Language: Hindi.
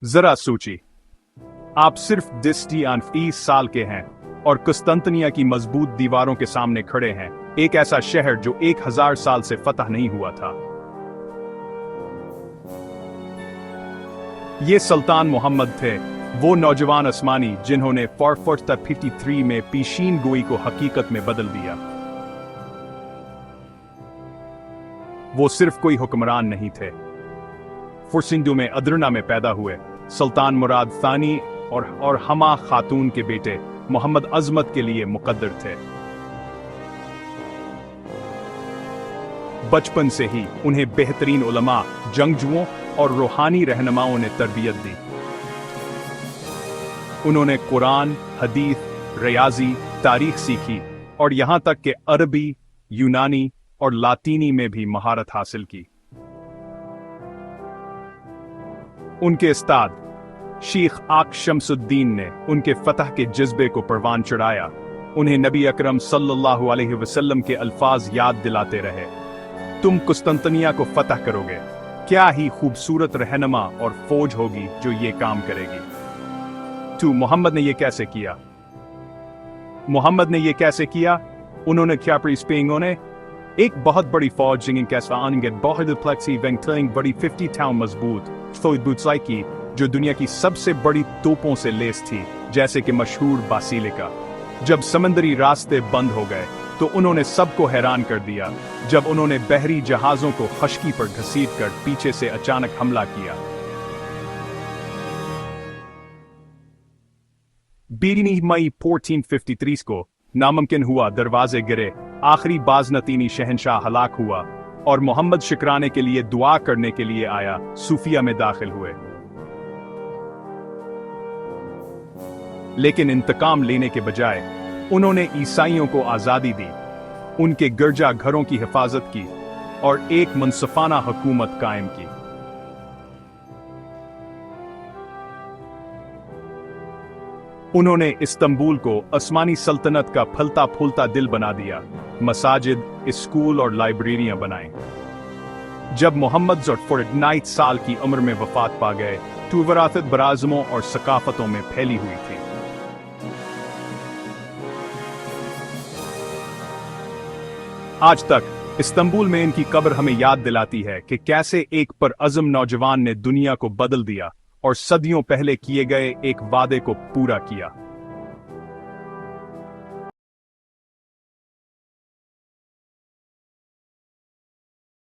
जरा सोचिए, आप सिर्फ 20 साल के हैं और कुस्तंतनिया की मजबूत दीवारों के सामने खड़े हैं, एक ऐसा शहर जो 1000 साल से फतह नहीं हुआ था। ये सुल्तान मोहम्मद थे, वो नौजवान आसमानी जिन्होंने 453 में पेशीन गोई को हकीकत में बदल दिया। वो सिर्फ कोई हुक्मरान नहीं थे, फुरसिंदू में अदरना में पैदा हुए सुल्तान मुराद थानी और हमा खातून के बेटे मोहम्मद अजमत के लिए मुकद्दर थे। बचपन से ही उन्हें बेहतरीन उलमा, जंगजुओं और रूहानी रहनुमाओं ने तरबियत दी। उन्होंने कुरान, हदीस, रियाजी, तारीख सीखी और यहां तक कि अरबी, यूनानी और लातीनी में भी महारत हासिल की। उनके उस्ताद शेख आक शमसुद्दीन ने उनके फतह के जज्बे को परवान चढ़ाया, उन्हें नबी अकरम सल्लल्लाहु अलैहि वसल्लम के अल्फाज याद दिलाते रहे, तुम कुस्तंतनिया को फतह करोगे, क्या ही खूबसूरत रहनुमा और फौज होगी जो ये काम करेगी। मोहम्मद ने ये कैसे किया? उन्होंने क्या प्रीस्पेंगों ने एक बहुत बड़ी फौज बड़ी 50 टाउन मजबूत की, जो दुनिया की सबसे बड़ी तोपों से लेस थी, जैसे कि मशहूर बासिलिका। जब समंदरी रास्ते बंद हो गए तो उन्होंने सबको हैरान कर दिया जब उन्होंने बहरी जहाजों को खश्की पर घसीटकर पीछे से अचानक हमला किया। 12 मई 1453 को नामुमकिन हुआ, दरवाजे गिरे, आखिरी बाज़नतीनी शहंशाह हलाक हुआ और मोहम्मद शुक्राने के लिए दुआ करने के लिए आया, सूफिया में दाखिल हुए। लेकिन इंतकाम लेने के बजाय उन्होंने ईसाइयों को आजादी दी, उनके गिरजा घरों की हिफाजत की और एक मुनसिफाना हुकूमत कायम की। उन्होंने इस्तांबुल को उस्मानी सल्तनत का फलता फूलता दिल बना दिया, मसाजिद, स्कूल और लाइब्रेरियां बनाई। जब मोहम्मद 49 साल की उम्र में वफात पा गए तो विरासत बराज़मों और सकाफतों में फैली हुई थी। आज तक इस्तांबुल में इनकी कब्र हमें याद दिलाती है कि कैसे एक परअज़्म नौजवान ने दुनिया को बदल दिया और सदियों पहले किए गए एक वादे को पूरा किया।